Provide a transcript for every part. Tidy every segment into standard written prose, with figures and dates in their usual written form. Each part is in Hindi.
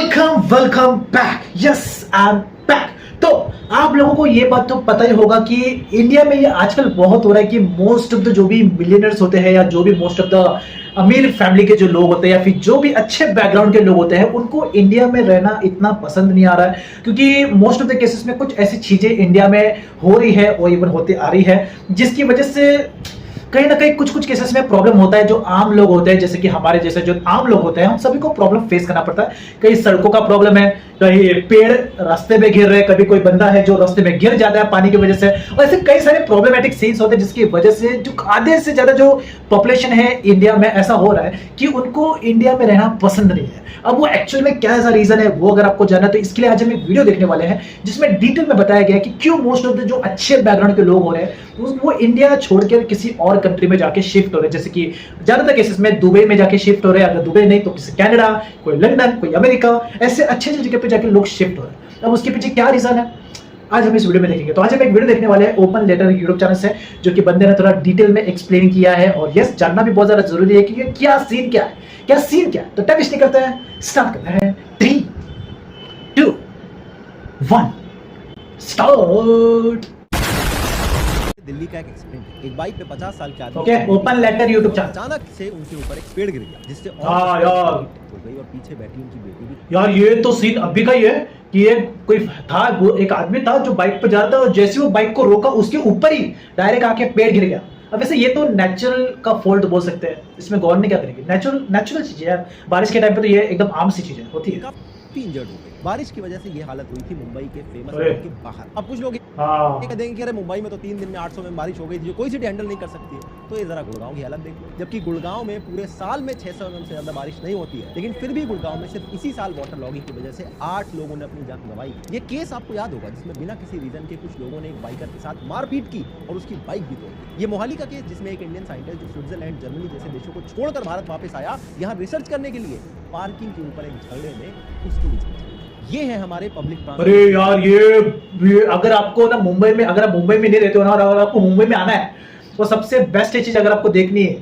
Welcome back. Yes, I am back. तो आप लोगों को ये बात तो पता ही होगा कि इंडिया में ये आजकल बहुत हो रहा है कि मोस्ट ऑफ द जो भी मिलियनर्स होते हैं या जो भी मोस्ट ऑफ द अमीर फैमिली के जो लोग होते हैं या फिर जो भी अच्छे बैकग्राउंड के लोग होते हैं उनको इंडिया में रहना इतना पसंद नहीं आ रहा है, क्योंकि मोस्ट ऑफ द केसेस में कुछ ऐसी चीजें इंडिया में हो रही है और इवन होती आ रही है जिसकी वजह से कहीं ना कहीं कुछ कुछ केसेस में प्रॉब्लम होता है। जो आम लोग होते हैं, जैसे कि हमारे जैसे जो आम लोग होते हैं, हम सभी को प्रॉब्लम फेस करना पड़ता है। कहीं सड़कों का प्रॉब्लम है, कहीं पेड़ रास्ते में गिर रहे हैं, कभी कोई बंदा है जो रास्ते में गिर जाता है पानी की वजह से, और ऐसे कई सारे प्रॉब्लमैटिक सीन्स होते हैं जिसकी वजह से जो आधे से ज्यादा जो पॉपुलेशन है इंडिया में ऐसा हो रहा है कि उनको इंडिया में रहना पसंद नहीं है। अब वो एक्चुअल में क्या ऐसा रीजन है वो अगर आपको जानना है तो इसके लिए आज हम एक वीडियो देखने वाले हैं जिसमें डिटेल में बताया गया है कि क्यों मोस्ट ऑफ द जो अच्छे बैकग्राउंड के लोग हो रहे हैं वो इंडिया छोड़कर किसी और कंट्री में जाके शिफ्ट हो रहे हैं। जैसे कि ज्यादातर केसेस में दुबई में जाके शिफ्ट हो रहे हैं, अगर दुबई नहीं तो किसी कनाडा, कोई लंदन, कोई अमेरिका, ऐसे अच्छे अच्छे जगह पे जाके लोग शिफ्ट हो रहे हैं। अब उसके पीछे क्या रीजन है आज हम इस वीडियो में देखेंगे। तो आज हम एक वीडियो देखने वाले हैं ओपन लेटर यूट्यूब चैनल से, जो कि बंदे ने थोड़ा डिटेल में एक्सप्लेन किया है। और यस, जानना भी बहुत ज्यादा जरूरी है कि ये क्या सीन क्या है, क्या सीन क्या है। तो टाइम वेस्ट नहीं करते हैं, स्टार्ट करते हैं। 3, 2, 1 स्टार्ट। दिल्ली का एक एक्सीडेंट, एक बाइक पे 50 साल के आदमी okay, open letter YouTube channel. अचानक से उनके ऊपर एक पेड़ गिर गया जिससे हाँ यार हो गई और पीछे बैठी उनकी बेटी भी। यार ये तो सीन अभी का ही है कि ये कोई था, एक आदमी था जो बाइक पे जा रहा था और जैसे वो बाइक को रोका उसके ऊपर ही डायरेक्ट आके पेड़ गिर गया। अब वैसे ये तो नेचुरल का फॉल्ट बोल सकते हैं, इसमें गवर्नमेंट क्या करेगी। नेचुरल चीज है, बारिश के टाइम पे तो ये एकदम आम सी चीज होती है। काफी इंजर्ड हो गए। बारिश की वजह से ये हालत हुई थी मुंबई के फेमस रोड के बाहर। अब कुछ लोग कह देंगे कि अरे मुंबई में तो 3 दिन में 800 में बारिश हो गई थी, जो कोई सिटी हैंडल नहीं कर सकती है। तो ये जरा गुड़गांव की हालत देख लो, जबकि गुड़गांव में पूरे साल में 600 mm से ज्यादा बारिश नहीं होती है, लेकिन फिर भी गुड़गांव में सिर्फ इसी साल वाटर लॉगिंग की वजह से 8 लोगों ने अपनी जान गंवाई। ये केस आपको याद होगा जिसमें बिना किसी रीजन के कुछ लोगों ने एक बाइकर के साथ मारपीट की और उसकी बाइक भी तोड़ दी। ये मोहाली का केस जिसमें एक इंडियन साइंटिस्ट जो स्विट्जरलैंड, जर्मनी जैसे देशों को छोड़कर भारत वापस आया यहाँ रिसर्च करने के लिए, पार्किंग के ऊपर एक झगड़े में उसकी ये है हमारे पब्लिक ट्रांसपोर्ट। अरे यार ये अगर आपको ना मुंबई में, अगर आप मुंबई में नहीं रहते हो ना और अगर आपको मुंबई में आना है तो सबसे बेस्ट चीज अगर आपको देखनी है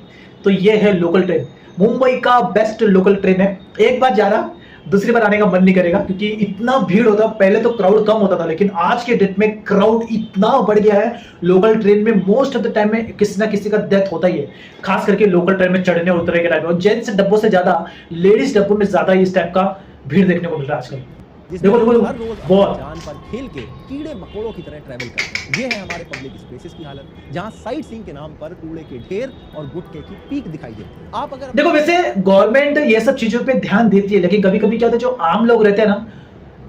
तो ये है लोकल ट्रेन। मुंबई का बेस्ट लोकल ट्रेन है। एक बार जा रहा, दूसरी बार आने का मन नहीं करेगा क्योंकि इतना भीड़ होता। पहले तो क्राउड कम होता था, लेकिन आज के डेट में क्राउड इतना बढ़ गया है। लोकल ट्रेन में मोस्ट ऑफ द टाइम में किसी ना किसी का डेथ होता ही है, खास करके लोकल ट्रेन में चढ़ने उतरने के टाइम में। और जेंट्स डब्बों से ज्यादा लेडीज डब्बों में ज्यादा इस टाइप का भीड़ देखने को मिल रहा है आजकल। देखो हर रोज बहुत जान पर खेल के कीड़े मकोड़ों की तरह ट्रैवल करते हैं। ये है हमारे पब्लिक स्पेसेस की हालत, जहां साइट सीइंग के नाम पर कूड़े के ढेर और गुटखे की पीक दिखाई देती है। आप अगर देखो, वैसे गवर्नमेंट ये सब चीजों पे ध्यान देती है, लेकिन कभी कभी क्या होता है, जो आम लोग रहते हैं ना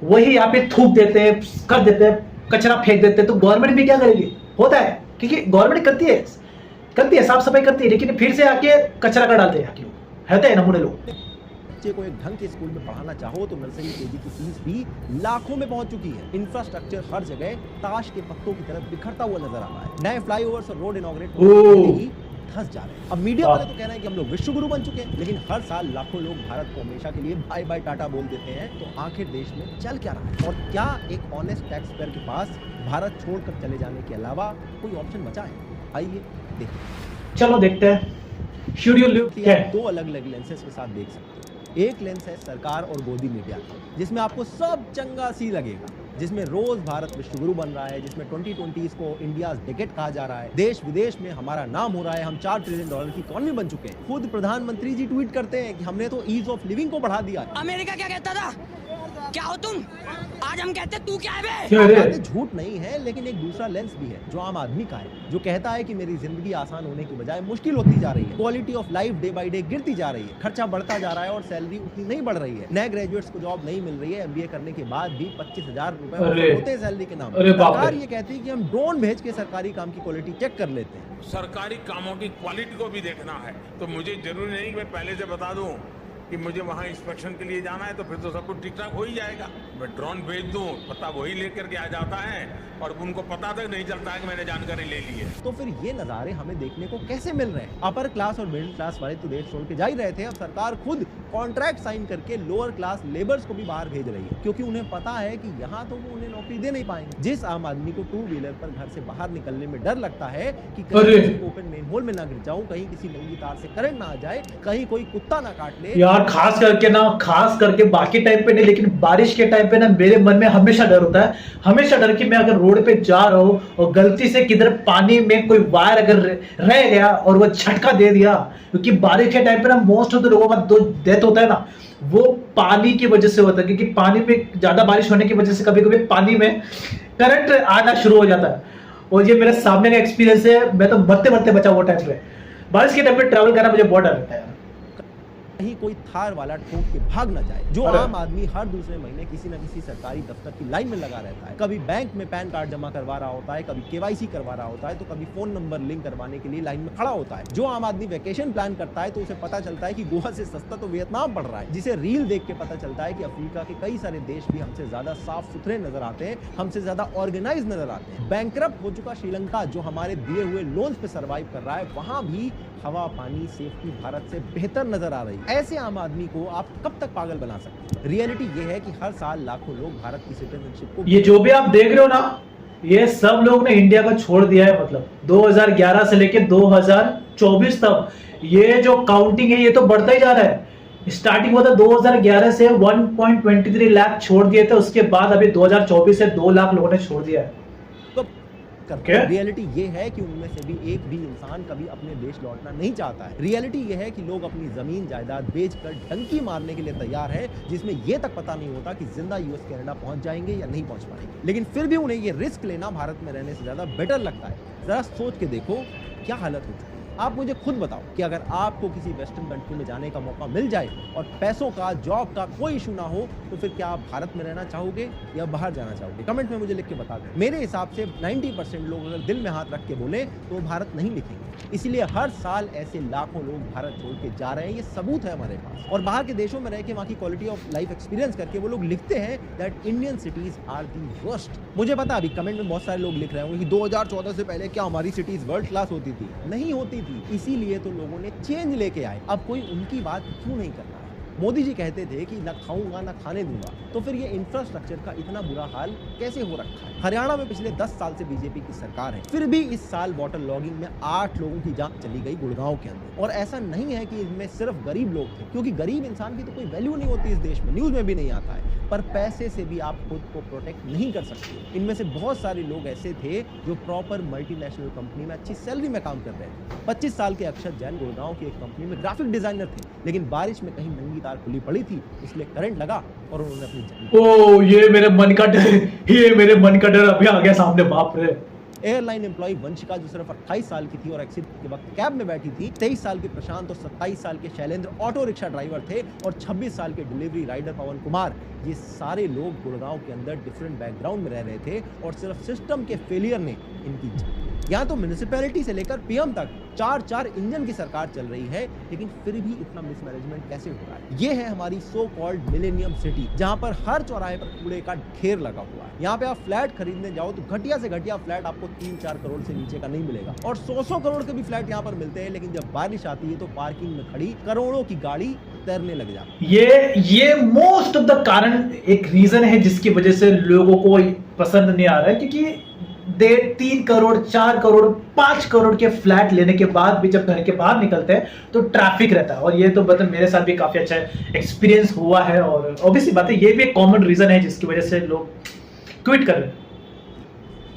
वही यहाँ पे थूक देते हैं, कर देते हैं, कचरा फेंक देते हैं। तो गवर्नमेंट भी क्या करेगी, होता है क्योंकि गवर्नमेंट करती है साफ सफाई करती है, लेकिन फिर से आके कचरा कर डालते हैं। रहते हैं नमूने लोग। बच्चे को एक ढंग के स्कूल में पढ़ाना चाहो तो नर्सरी केजी की फीस भी लाखों में पहुंच चुकी है। इंफ्रास्ट्रक्चर हर जगह ताश के पत्तों की तरह बिखरता हुआ नजर आ रहा है। नए फ्लाईओवर्स और रोड इनॉग्रेट धंस जा रहे हैं। अब मीडिया वाले तो कह रहे हैं कि हम लोग विश्व गुरु बन चुके हैं, लेकिन हर साल लाखों लोग भारत को हमेशा के लिए बाय बाय टाटा बोल देते हैं। तो आखिर देश में चल क्या रहा है और क्या एक ऑनेस्ट टैक्स पेयर के पास भारत छोड़कर चले जाने के अलावा कोई ऑप्शन बचा है? आइए देखते। चलो देखते हैं। Should you live? दो अलग अलग लेंसेज के साथ देख सकते हैं। एक लेंस है सरकार और गोदी मीडिया का, जिसमें आपको सब चंगा सी लगेगा, जिसमें रोज भारत विश्वगुरु बन रहा है, जिसमें 2020 को इंडिया डेकेड कहा जा रहा है, देश विदेश में हमारा नाम हो रहा है, हम $4 ट्रिलियन की इकोनॉमी बन चुके हैं। खुद प्रधानमंत्री जी ट्वीट करते हैं कि हमने तो ईज ऑफ लिविंग को बढ़ा दिया। अमेरिका क्या कहता था, क्या हो तुम, आज हम कहते तू क्या है बे? झूठ नहीं है, लेकिन एक दूसरा लेंस भी है जो आम आदमी का है, जो कहता है कि मेरी जिंदगी आसान होने की बजाय मुश्किल होती जा रही है। Quality of life day by day गिरती जा रही है, खर्चा बढ़ता जा रहा है और सैलरी उतनी नहीं बढ़ रही है। नए ग्रेजुएट्स को जॉब नहीं मिल रही है, MBA करने के बाद भी 25,000 रुपए होते हैं सैलरी के नाम पर। सरकार ये कहती है कि हम ड्रोन भेज के सरकारी काम की क्वालिटी चेक कर लेते हैं। सरकारी कामों की क्वालिटी को भी देखना है तो मुझे जरूरी नहीं कि मैं पहले से बता दूं कि मुझे वहां इंस्पेक्शन के लिए जाना है तो फिर तो सब कुछ ठीक ठाक हो ही जाएगा। मैं ड्रोन भेज दूं, पता वही लेकर के आ जाता है और उनको पता तक नहीं चलता है कि मैंने जानकारी ले ली है। तो फिर ये नज़ारे हमें देखने को कैसे मिल रहे हैं? अपर क्लास और मिडिल क्लास वाले तो देश छोड़ के जा ही रहे थे, अब सरकार खुद कॉन्ट्रैक्ट साइन करके लोअर क्लास लेबर्स को भी बाहर भेज रही है, क्योंकि उन्हें पता है कि यहाँ तो वो उन्हें नौकरी दे नहीं पाएंगे। जिस आम आदमी को टू व्हीलर पर घर से बाहर निकलने में डर लगता है कि कहीं ओपन मेन होल में ना गिर जाऊं, कहीं किसी नंगी तार से करंट ना आ जाए, कहीं कोई कुत्ता ना काट ले। यार खास करके बाकी टाइम पे नहीं, लेकिन बारिश के टाइम पे ना मेरे मन में हमेशा डर होता है, हमेशा डर कि मैं अगर रोड पे जा रहा हूँ और गलती से किधर पानी में कोई वायर अगर रह गया और वो झटका दे दिया, क्योंकि बारिश के टाइम पे ना मोस्ट ऑफ द लोगों का जो डेथ होता है ना वो पानी की वजह से होता है, क्योंकि पानी में ज्यादा बारिश होने की वजह से कभी कभी पानी में करंट आना शुरू हो जाता है। और ये मेरे सामने का एक्सपीरियंस है, मैं तो मरते मरते बचा वो टाइम पे। बारिश के टाइम पे ट्रैवल करना मुझे बहुत डर लगता है। कहीं कोई थार वाला ठोक के भाग ना जाए। जो आम आदमी हर दूसरे महीने किसी न किसी सरकारी दफ्तर की लाइन में लगा रहता है, कभी बैंक में पैन कार्ड जमा करवा रहा होता है, कभी केवाईसी करवा रहा होता है, तो कभी फोन नंबर लिंक करवाने के लिए लाइन में खड़ा होता है। जो आम आदमी वेकेशन प्लान करता है तो उसे पता चलता है कि गोवा से सस्ता तो वियतनाम पड़ रहा है, जिसे रील देख के पता चलता है कि अफ्रीका के कई सारे देश भी हमसे ज्यादा साफ सुथरे नजर आते हैं, हमसे ज्यादा ऑर्गेनाइज नजर आते हैं। बैंकरप्ट हो चुका श्रीलंका जो हमारे दिए हुए लोन्स पे सर्वाइव कर रहा है, वहां भी हवा पानी सेफ्टी भारत से बेहतर नजर आ रही है। ऐसे आम आदमी को आप कब तक पागल बना सकते हैं? रियलिटी ये है कि हर साल लाखों लोग भारत की सिटीजनशिप को, ये जो भी आप देख रहे हो ना, ये सब लोग ने इंडिया को छोड़ दिया है। मतलब 2011 से लेकर 2024 तक ये जो काउंटिंग है ये तो बढ़ता ही जा रहा है। स्टार्टिंग हुआ था 2011 से 1.23 लाख छोड़ दिए थे, उसके बाद अभी 2024 से 2 लाख लोगों ने छोड़ दिया है। रियलिटी ये है कि उनमें से भी एक भी इंसान कभी अपने देश लौटना नहीं चाहता है। रियलिटी ये है कि लोग अपनी जमीन जायदाद बेचकर डंकी मारने के लिए तैयार है, जिसमें ये तक पता नहीं होता कि जिंदा यूएस कनाडा पहुंच जाएंगे या नहीं पहुंच पाएंगे, लेकिन फिर भी उन्हें ये रिस्क लेना भारत में रहने से ज्यादा बेटर लगता है। जरा सोच के देखो क्या हालत हो चुकी है। आप मुझे खुद बताओ कि अगर आपको किसी वेस्टर्न कंट्री में जाने का मौका मिल जाए और पैसों का, जॉब का कोई इशू ना हो, तो फिर क्या आप भारत में रहना चाहोगे या बाहर जाना चाहोगे? कमेंट में मुझे लिख के बता दें। मेरे हिसाब से 90% लोग अगर दिल में हाथ रख के बोले तो वो भारत नहीं लिखेंगे। इसलिए हर साल ऐसे लाखों लोग भारत छोड़ के जा रहे हैं, ये सबूत है हमारे पास। और बाहर के देशों में रह के वहाँ की क्वालिटी ऑफ लाइफ एक्सपीरियंस करके वो लोग लिखते हैं that Indian cities are the worst. मुझे पता अभी कमेंट में बहुत सारे लोग लिख रहे होंगे कि 2014 से पहले क्या हमारी सिटीज वर्ल्ड क्लास होती थी? नहीं होती थी, इसीलिए तो लोगों ने चेंज लेके आए। अब कोई उनकी बात क्यों नहीं कर रहा है? मोदी जी कहते थे कि ना खाऊंगा ना खाने दूंगा, तो फिर ये इंफ्रास्ट्रक्चर का इतना बुरा हाल कैसे हो रखा है? हरियाणा में पिछले 10 साल से बीजेपी की सरकार है, फिर भी इस साल वाटर लॉगिंग में 8 लोगों की जान चली गई गुड़गांव के अंदर। और ऐसा नहीं है कि इनमें सिर्फ गरीब लोग थे, क्योंकि गरीब इंसान की तो कोई वैल्यू नहीं होती इस देश में, न्यूज में भी नहीं आता है, पर पैसे से भी आप खुद को प्रोटेक्ट नहीं कर सकते। इनमें से बहुत सारे लोग ऐसे थे जो प्रॉपर मल्टीनेशनल कंपनी में अच्छी सैलरी में काम कर रहे थे। 25 साल के अक्षत जैन गुड़गांव की एक कंपनी में ग्राफिक डिजाइनर थे, लेकिन बारिश में कहीं नंगी तार खुली पड़ी थी, इसलिए करंट लगा और उन्होंने अपनी ओ ये मेरे मन का डर अभी आ गया सामने, बाप रे। एयरलाइन एम्प्लॉय वंशिका जो सिर्फ 28 साल की थी और एक्सीडेंट के वक्त कैब में बैठी थी, 23 साल के प्रशांत और 27 साल के शैलेंद्र ऑटो रिक्शा ड्राइवर थे, और 26 साल के डिलीवरी राइडर पवन कुमार, ये सारे लोग गुड़गांव के अंदर डिफरेंट बैकग्राउंड में रह रहे थे, और सिर्फ सिस्टम के फेलियर ने इनकी यहाँ तो म्युनिसिपैलिटी से लेकर पीएम तक 4 इंजन की सरकार चल रही है, लेकिन फिर भी इतना मिसमैनेजमेंट कैसे हो रहा है? ये है हमारी सो कॉल्ड मिलेनियम सिटी, जहाँ पर हर चौराहे पर कूड़े का ढेर लगा हुआ है। यहाँ पे आप फ्लैट खरीदने जाओ तो घटिया से घटिया फ्लैट आपको 3-4 करोड़ से नीचे का नहीं मिलेगा, और 100 करोड़ के भी फ्लैट यहाँ पर मिलते हैं, लेकिन जब बारिश आती है तो पार्किंग में खड़ी करोड़ों की गाड़ी तैरने लग जाती है। ये मोस्ट ऑफ द कारण एक रीजन है जिसकी वजह से लोगों को पसंद नहीं आ रहा है, क्योंकि 3 करोड़ 4 करोड़ 5 करोड़ के फ्लैट लेने के बाद भी जब घर के बाहर निकलते हैं तो ट्रैफिक रहता है। और ये तो मतलब मेरे साथ भी काफी अच्छा एक्सपीरियंस हुआ है, और ऑब्वियसली बात है ये भी एक कॉमन रीजन है जिसकी वजह से लोग क्विट कर रहे हैं।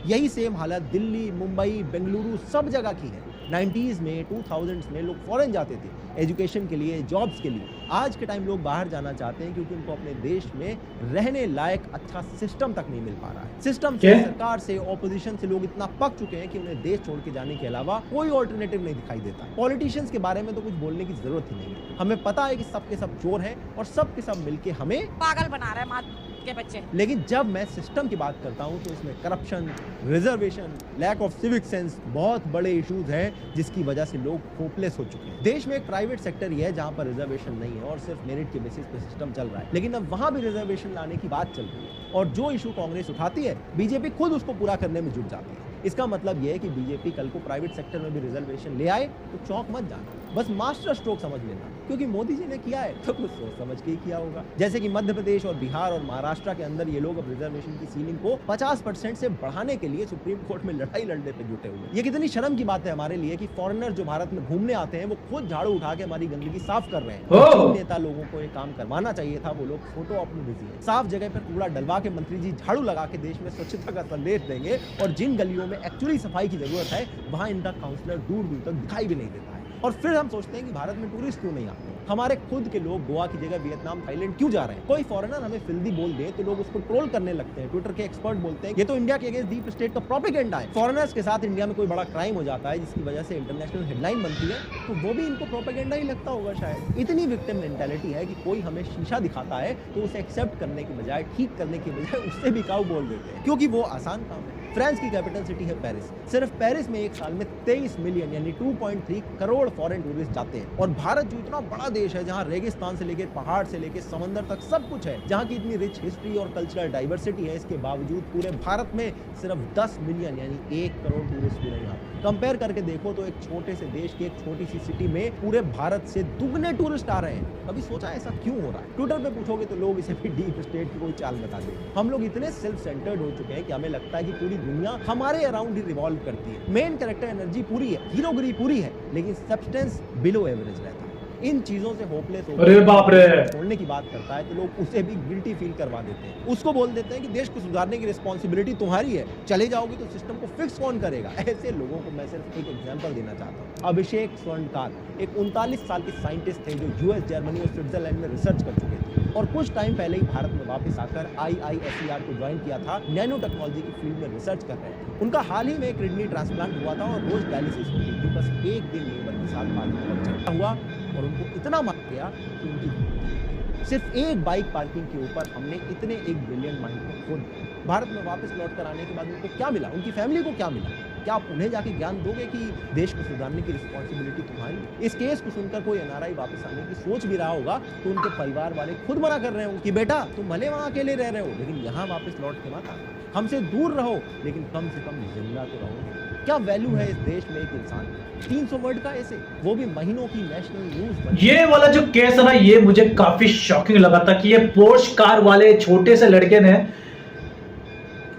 यही सेम हालत दिल्ली, मुंबई, बेंगलुरु सब जगह की है। 90s में 2000s में लोग फॉरेन जाते थे एजुकेशन के लिए, जॉब्स के लिए। आज के टाइम लोग बाहर जाना चाहते हैं क्योंकि उनको अपने देश में रहने लायक अच्छा सिस्टम तक नहीं मिल पा रहा है। सिस्टम से, सरकार से, ऑपोजिशन से लोग इतना पक चुके हैं कि उन्हें देश छोड़ के जाने के अलावा कोई ऑल्टरनेटिव नहीं दिखाई देता। पॉलिटिशियंस के बारे में तो कुछ बोलने की जरूरत ही नहीं है। हमें पता है कि सबके सब चोर हैं और सबके सब मिलके हमें पागल बना रहे हैं के बच्चे। लेकिन जब मैं सिस्टम की बात करता हूं तो इसमें corruption, reservation, lack of civic sense बहुत बड़े इश्यूज हैं जिसकी वजह से लोग होपलेस हो चुके हैं। देश में एक प्राइवेट सेक्टर ही है जहां पर रिजर्वेशन नहीं है और सिर्फ मेरिट के बेसिस पे सिस्टम चल रहा है, लेकिन अब वहां भी रिजर्वेशन लाने की बात चल रही है, और जो इशू कांग्रेस उठाती है बीजेपी खुद उसको पूरा करने में जुट जाती है। इसका मतलब यह है कि बीजेपी कल को प्राइवेट सेक्टर में भी रिजर्वेशन ले आए तो चौंक मत जाना, बस मास्टर स्ट्रोक समझ लेना, क्योंकि मोदी जी ने किया है तो कुछ सोच समझ के ही किया होगा। जैसे कि मध्य प्रदेश और बिहार और महाराष्ट्र के अंदर ये लोग अब रिजर्वेशन की सीलिंग को 50% से बढ़ाने के लिए सुप्रीम कोर्ट में लड़ाई लड़ने पे जुटे हुए। ये कितनी शर्म की बात है हमारे लिए कि फॉरेनर जो भारत में घूमने आते हैं वो खुद झाड़ू उठा के हमारी गंदगी साफ कर रहे हैं। जिन नेता लोगों को ये काम करवाना चाहिए था वो लोग फोटो अपनी बिजी है। साफ जगह पर कूड़ा डलवा के मंत्री जी झाड़ू लगा के देश में स्वच्छता का संदेश देंगे और जिन गलियों में एक्चुअली सफाई की जरूरत है वहां इनका काउंसलर दूर दूर तक दिखाई भी नहीं देता है। और फिर हम सोचते हैं कि भारत में टूरिस्ट क्यों नहीं आते। हमारे खुद के लोग गोवा की जगह वियतनाम थाईलैंड क्यों जा रहे हैं। कोई फॉरेनर हमें फिल्दी बोल दे तो लोग उसको ट्रोल करने लगते हैं। ट्विटर के एक्सपर्ट बोलते हैं ये तो इंडिया के अगेंस्ट डीप स्टेट का प्रोपेगेंडा है। फॉरेनर्स के साथ इंडिया में कोई बड़ा क्राइम हो जाता है जिसकी वजह से इंटरनेशनल हेडलाइन बनती है तो वो भी इनको प्रोपेगेंडा ही लगता होगा शायद। इतनी विक्टिम मेंटालिटी है कि कोई हमें शीशा दिखाता है तो उसे एक्सेप्ट करने की बजाय ठीक करने की बजाय उससे भी काऊ बोल देते हैं क्योंकि वो आसान काम है। फ्रांस की कैपिटल सिटी है पेरिस। सिर्फ पेरिस में एक साल में 23 मिलियन यानी 2.3 करोड़ फॉरेन टूरिस्ट जाते हैं। और भारत जो इतना बड़ा देश है जहां रेगिस्तान से लेकर पहाड़ से लेकर समंदर तक सब कुछ है, जहां की इतनी रिच हिस्ट्री और कल्चरल डाइवर्सिटी है, इसके बावजूद पूरे भारत में सिर्फ 10 मिलियन यानी 1 करोड़ टूरिस्ट भी नहीं आते। कंपेयर करके देखो तो एक छोटे से देश की एक छोटी सी सिटी में पूरे भारत से दुगने टूरिस्ट आ रहे हैं। कभी सोचा ऐसा क्यों हो रहा है? ट्विटर पे पूछोगे तो लोग इसे भी डीप स्टेट की कोई चाल बता देंगे। हम लोग इतने सेल्फ सेंटर्ड हो चुके हैं कि हमें लगता है कि पूरी दुनिया हमारे अराउंड ही रिवॉल्व करती है। मेन कैरेक्टर एनर्जी पूरी है, हीरोगिरी पूरी है, लेकिन सब्सटेंस बिलो एवरेज रहता है। इन चीजों से होपलेस छोड़ने की बात करता है तो लोग उसे भी गिल्टी फील करवा देते हैं। उसको बोल देते हैं कि देश को सुधारने की रिस्पॉन्सिबिलिटी तुम्हारी है, चले जाओगे तो सिस्टम को फिक्स कौन करेगा। ऐसे लोगों को मैं सिर्फ एक एग्जांपल देना चाहता हूँ। अभिषेक स्वर्णकार एक 39 साल के साइंटिस्ट थे जो यूएस, जर्मनी और स्विट्जरलैंड में रिसर्च कर चुके थे और कुछ टाइम पहले ही भारत में वापस आकर IISER को ज्वाइन किया था। नैनो टेक्नोलॉजी की फील्ड में रिसर्च कर रहे हैं। उनका हाल ही में एक किडनी ट्रांसप्लांट हुआ था और रोज डायलिसिस होती थी। बस एक दिन लेबर के साथ बात झगड़ा हुआ और उनको इतना मार गया कि उनकी सिर्फ एक बाइक पार्किंग के ऊपर हमने इतने एक ब्रिलियंट माइंड को खो दिया। भारत में वापस लौट कर आने के बाद उनको क्या मिला, उनकी फैमिली को क्या मिला? क्या आप उन्हें जाके ज्ञान दोगे कि देश को सुधारने की रिस्पॉन्सिबिलिटी तुम्हारी? इस केस को सुनकर कोई NRI वापस आने की सोच भी रहा होगा तो उनके परिवार वाले खुद मना कर रहे हो कि बेटा तुम भले वहाँ अकेले रह रहे हो लेकिन यहाँ वापस लौट के मत आना, हमसे दूर रहो लेकिन कम से कम जिंदा तो रहो। क्या वैल्यू है इस देश में एक इंसान की? 300 वर्ड का ऐसे, वो भी महीनों की नेशनल न्यूज। ये वाला जो केस है ना, ये मुझे काफी शॉकिंग लगा था कि ये पोर्श कार वाले छोटे से लड़के ने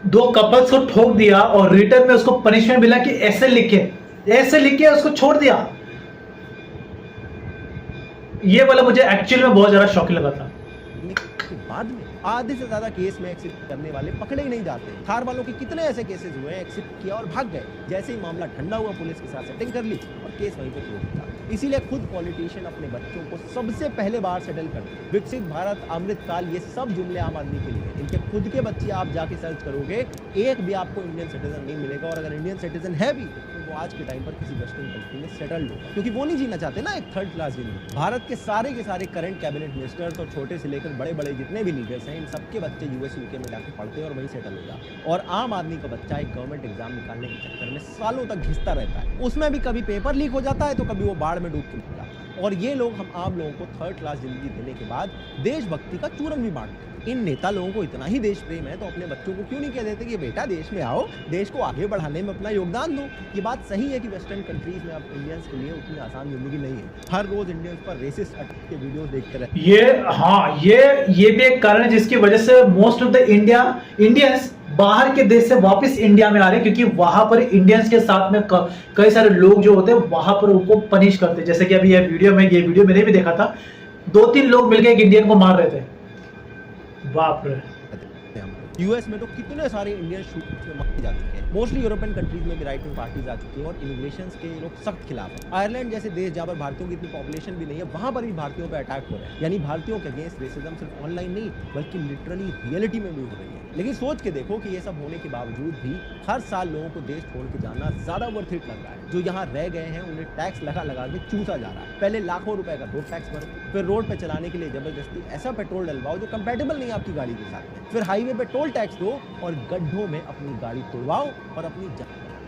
2 कपल्स को ठोक दिया और रिटर्न में उसको पनिशमेंट मिला कि ऐसे लिख के उसको छोड़ दिया। ये वाला मुझे एक्चुअली में बहुत ज्यादा शॉकिंग लगा था। बाद में आधे से ज्यादा केस में एक्सेप्ट करने वाले पकड़े ही नहीं जाते। थार वालों के कितने ऐसे केसेस हुए हैं, एक्सेप्ट किया और भाग गए। जैसे ही मामला ठंडा हुआ पुलिस के साथ सेटिंग कर ली और केस वहीं पे क्लोज था। इसीलिए खुद पॉलिटिशियन अपने बच्चों को सबसे पहले बाहर सेटल करते हैं। विकसित भारत, अमृतकाल, ये सब जुमले आम आदमी के लिए। इनके खुद के बच्चे आप जाके सर्च करोगे, एक भी आपको इंडियन सिटीजन नहीं मिलेगा। और अगर इंडियन सिटीजन है भी तो वो आज के टाइम पर किसी वेस्टर्न कंट्री में सेटल्ड होगा, क्योंकि वो नहीं जीना चाहते ना एक थर्ड क्लास जिंदगी। भारत के सारे करंट कैबिनेट मिनिस्टर्स और छोटे से लेकर बड़े बड़े जितने भी लीडर्स हैं, इन सबके बच्चे US UK में जाके पढ़ते हैं और वहीं सेटल हो जाते हैं। और आम आदमी का बच्चा एक गवर्नमेंट एग्जाम निकालने के चक्कर में सालों तक घिसता रहता है। उसमें भी कभी पेपर लीक हो जाता है तो कभी वो बाढ़ में डूब के मर जाता है। और ये लोग हम आम लोगों को थर्ड क्लास जिंदगी देने के बाद देशभक्ति का चूरन भी बांटते हैं। इन नेता लोगों को इतना ही देश प्रेम है तो अपने बच्चों को क्यों नहीं कह देते कि बेटा देश में आओ, देश को आगे बढ़ाने में अपना योगदान दो। ये बात सही है कि वेस्टर्न कंट्रीज में अब इंडियंस के लिए उतनी आसान जिंदगी नहीं है। हर रोज इंडियंस पर रेसिस्ट अटैक के वीडियोस देखते रहते हैं। ये भी एक कारण है जिसकी वजह से मोस्ट ऑफ द इंडियंस बाहर के देश से वापस इंडिया में आ रहे हैं, क्योंकि वहां पर इंडियंस के साथ में कई सारे लोग जो होते हैं वहां पर उनको पनिश करते हैं। जैसे कि अभी ये वीडियो मैंने भी देखा था, 2-3 लोग मिलकर एक इंडियन को मार रहे थे। बाप रे। US में तो कितने सारे इंडियन शूटर्स में मारे जा चुके हैं। मोस्टली यूरोपियन कंट्रीज में भी राइट विंग पार्टीज आ चुकी हैं और इमिग्रेशन के लोग सख्त खिलाफ हैं। आयरलैंड जैसे देश जहाँ पर भारतीयों की इतनी पॉपुलेशन भी नहीं है, वहां पर भी भारतीयों पर अटैक हो रहे हैं। यानी भारतीयों के अगेंस्ट रेसिज्म सिर्फ ऑनलाइन नहीं बल्कि लिटरली रियलिटी में भी हो रही है। लेकिन सोच के देखो कि ये सब होने के बावजूद भी हर साल लोगों को देश छोड़ के जाना ज्यादा वर्थ इट लग रहा है। जो यहाँ रह गए हैं उन्हें टैक्स लगा के चूसा जा रहा है। पहले लाखों रुपए का रोड टैक्स भरो, फिर रोड पे चलाने के लिए जबरदस्ती ऐसा पेट्रोल डलवाओ जो कंपैटिबल नहीं है आपकी गाड़ी के साथ में, फिर हाईवे पे टोल टैक्स दो और गड्ढों में अपनी गाड़ी तोड़वाओ और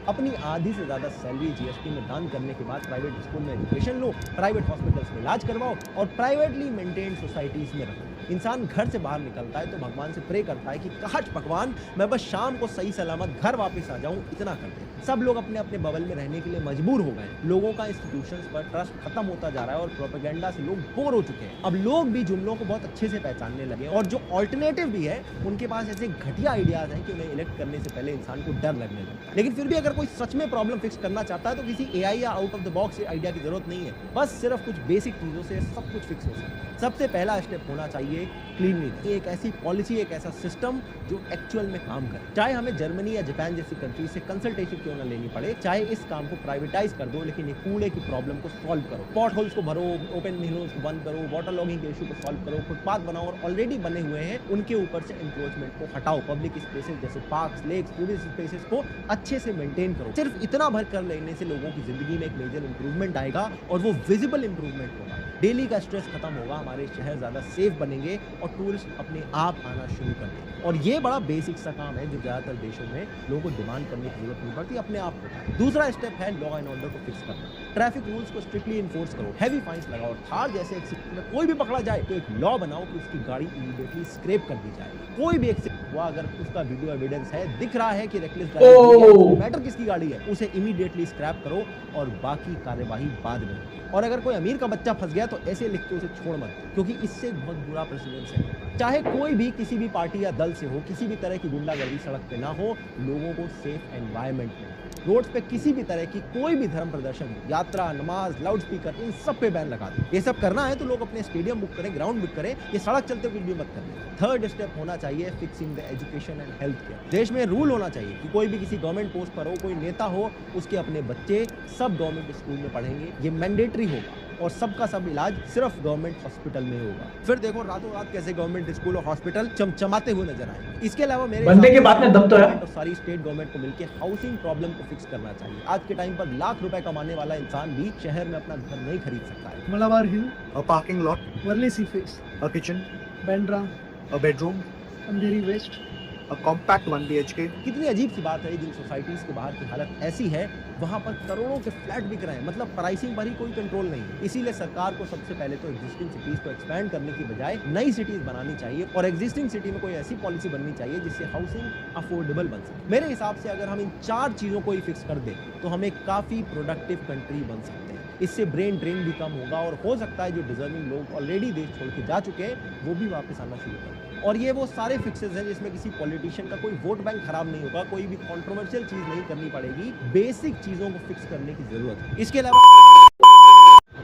अपनी आधी से ज्यादा सैलरी GST में दान करने के बाद प्राइवेट स्कूल में एजुकेशन लो, प्राइवेट हॉस्पिटल्स में इलाज करवाओ और प्राइवेटली मेंटेन्ड सोसाइटीज में रखो। इंसान घर से बाहर निकलता है तो भगवान से प्रे करता है कि काश भगवान मैं बस शाम को सही सलामत घर वापस आ जाऊं, इतना कर दे। सब लोग अपने अपने बबल में रहने के लिए मजबूर हो गए। लोगों का इंस्टीट्यूशंस पर ट्रस्ट खत्म होता जा रहा है और प्रोपेगेंडा से लोग बोर हो चुके हैं। अब लोग भी जुमलों को बहुत अच्छे से पहचानने लगे और जो ऑल्टरनेटिव भी है उनके पास ऐसे घटिया आइडियाज हैं कि उन्हें इलेक्ट करने से पहले इंसान को डर लगने लगता है। लेकिन फिर भी अगर कोई सच में प्रॉब्लम फिक्स करना चाहता है तो किसी एआई या out of the box idea की जरूरत नहीं है। बस सिर्फ कुछ बेसिक चीजों से सब कुछ फिक्स हो सकता है। सबसे पहला स्टेप होना चाहिए क्लीनलीनेस। एक ऐसी पॉलिसी, एक ऐसा सिस्टम जो एक्चुअल में काम करे। चाहे हमें जर्मनी या जापान जैसी कंट्री से कंसल्टेशन क्यों ना लेनी पड़े, चाहे इस काम को प्राइवेटाइज कर दो, लेकिन ये कूड़े की प्रॉब्लम को सॉल्व करो। पॉट होल्स को भरो, ओपन मिलों को बंद करो, वाटर लॉगिंग के इशू को सॉल्व करो, फुटपाथ बनाओ और ऑलरेडी बने हुए हैं उनके ऊपर से इंक्रोचमेंट को हटाओ। पब्लिक स्पेसेस जैसे पार्क्स, लेक्स, टूरिस्ट स्पेसेस को अच्छे से मेंटेन करो। सिर्फ इतना भर कर लेने से लोगों की जिंदगी में एक मेजर इंप्रूवमेंट आएगा और वो विजिबल इंप्रूवमेंट होगा। डेली का स्ट्रेस खत्म होगा, हमारे शहर ज्यादा सेफ बनेंगे और टूरिस्ट अपने आप आना शुरू कर देंगे। और ये बड़ा बेसिक सा काम है जो ज्यादातर देशों में लोगों को डिमांड करने की जरूरत नहीं पड़ती, अपने आप होता है। दूसरा स्टेप है लॉ एंड ऑर्डर को फिक्स करना। ट्रैफिक रूल्स को स्ट्रिक्टली इन्फोर्स करो, हैवी फाइन्स लगाओ। थार जैसे एक्सीडेंट में कोई भी पकड़ा जाए तो एक लॉ बनाओ कि उसकी गाड़ी इमीडिएटली स्क्रैप कर दी जाए। कोई भी एक्सीडेंट हुआ अगर उसका वीडियो एविडेंस है, दिख रहा है कि रेकलेस ड्राइविंग, मैटर किसकी गाड़ी है, उसे इमीडिएटली स्क्रैप करो और बाकी कार्यवाही बाद में। और अगर कोई अमीर का बच्चा फंस गया तो ऐसे लिख के उसे छोड़ मत, क्योंकि इससे बहुत बुरा प्रेसिडेंस है। चाहे कोई भी किसी भी पार्टी या दल से हो, किसी भी तरह की गुंडागर्दी सड़क पे ना हो, लोगों को सेफ एनवायरनमेंट में रोड्स पे किसी भी तरह की कोई भी धर्म प्रदर्शन, यात्रा, नमाज, लाउड स्पीकर, इन सब पे बैन लगा दे। ये सब करना है तो लोग अपने स्टेडियम बुक करें, ग्राउंड बुक करें, ये सड़क चलते कुछ भी मत करें। थर्ड स्टेप होना चाहिए fixing the education and health care. देश में रूल होना चाहिए कि कोई भी किसी गवर्नमेंट पोस्ट पर हो, कोई नेता हो, उसके अपने बच्चे सब गवर्नमेंट स्कूल में पढ़ेंगे। ये मैंडेटरी होगा और सबका सब इलाज सिर्फ गवर्नमेंट हॉस्पिटल में होगा। फिर देखो रातों रात कैसे गवर्नमेंट स्कूल और हॉस्पिटल चमचमाते हुए नजर आए। इसके अलावा मेरे बंदे के बात में दम तो है। और सारी स्टेट गवर्नमेंट को मिलकर हाउसिंग प्रॉब्लम को फिक्स करना चाहिए। आज के टाइम पर लाख रुपए कमाने वाला इंसान भी शहर में अपना घर नहीं खरीद सकता है। Malabar Hill, a parking lot, Worli Seaface, a kitchen, Bandra, a bedroom, Andheri West. a compact 1 BHK. कितनी अजीब सी बात है, जिन सोसाइटीज के बाहर की हालत ऐसी है वहां पर करोड़ों के फ्लैट बिक रहे हैं, मतलब प्राइसिंग पर ही कोई कंट्रोल नहीं है। इसीलिए सरकार को सबसे पहले तो एग्जिस्टिंग सिटीज को एक्सपैंड करने की बजाय नई सिटीज बनानी चाहिए और एग्जिस्टिंग सिटी में कोई ऐसी पॉलिसी बननी चाहिए जिससे हाउसिंग अफोर्डेबल बन सके। मेरे हिसाब से अगर हम इन 4 चीजों को ही फिक्स कर दें तो हम एक काफी प्रोडक्टिव कंट्री बन सकते हैं। इससे ब्रेन ड्रेन भी कम होगा और हो सकता है जो डिजर्विंग लोग ऑलरेडी देश छोड़ के जा चुके हैं वो भी वापस आना शुरू करें। और ये वो सारे फिक्सेस हैं जिसमें किसी पॉलिटिशियन का कोई वोट बैंक खराब नहीं होगा, कोई भी कंट्रोवर्शियल चीज नहीं करनी पड़ेगी। बेसिक चीजों को फिक्स करने की जरूरत है। इसके अलावा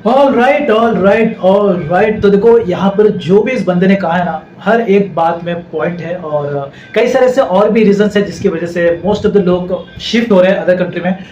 ऑल राइट। तो देखो यहाँ पर जो भी इस बंदे ने कहा है ना, हर एक बात में पॉइंट है और कई सारे से और भी रीजंस है जिसकी वजह से मोस्ट ऑफ द लोग शिफ्ट हो रहे हैं अदर कंट्री में।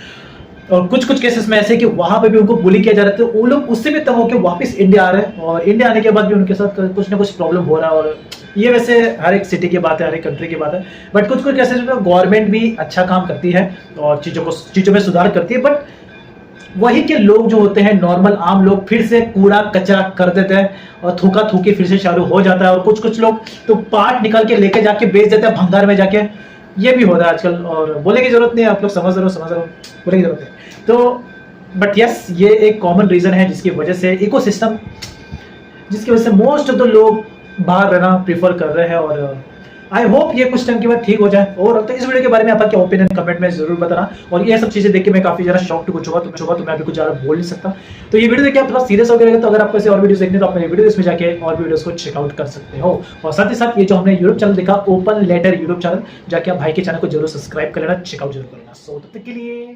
और कुछ केसेस में ऐसे कि वहां पे भी उनको बुली किया जा रहा है, तो वो लोग उससे भी तंग होकर वापस इंडिया आ रहे हैं और इंडिया आने के बाद भी उनके साथ कुछ ना कुछ प्रॉब्लम हो रहा है। और ये वैसे हर एक सिटी की बात है, हर एक कंट्री की बात है, बट कुछ केसेस में गवर्नमेंट भी अच्छा काम करती है और चीजों में सुधार करती है, बट वही के लोग जो होते हैं नॉर्मल आम लोग फिर से कूड़ा कचरा कर देते हैं और थूका थूकी फिर से चालू हो जाता है। और कुछ लोग तो पार्ट निकाल के लेके जाके बेच देते हैं भंगार में जाके, ये भी हो रहा है आजकल। और बोलने की जरूरत नहीं है, आप लोग समझ रहे हो, बोलने की जरूरत है। तो बट यस, ये एक कॉमन रीजन है जिसकी वजह से इकोसिस्टम, जिसकी वजह से मोस्ट ऑफ द लोग बाहर रहना प्रीफर कर रहे हैं। और आई होप ये कुछ टाइम के बाद ठीक हो जाए। और तो इस वीडियो के बारे में आपका क्या ओपिनियन कमेंट में जरूर बताना। और ये सब चीजें देख के मैं काफी ज्यादा शॉक्ड हो चुका, तो मैं अभी कुछ ज्यादा बोल नहीं सकता। तो ये वीडियो देखिए आप थोड़ा सीरियस हो गया, तो अगर आपको ऐसे और वीडियोस देखने तो आप मेरे वीडियो इसमें जाके और वीडियोस को चेकआउट कर सकते हो। और साथ ही साथ ये जो हमने यूट्यूब चैनल देखा, ओपन लेटर यूट्यूब चैनल, जाके आप भाई के चैनल को जरूर सब्सक्राइब कर लेना, चेकआउट जरूर करना। सो तब तक के लिए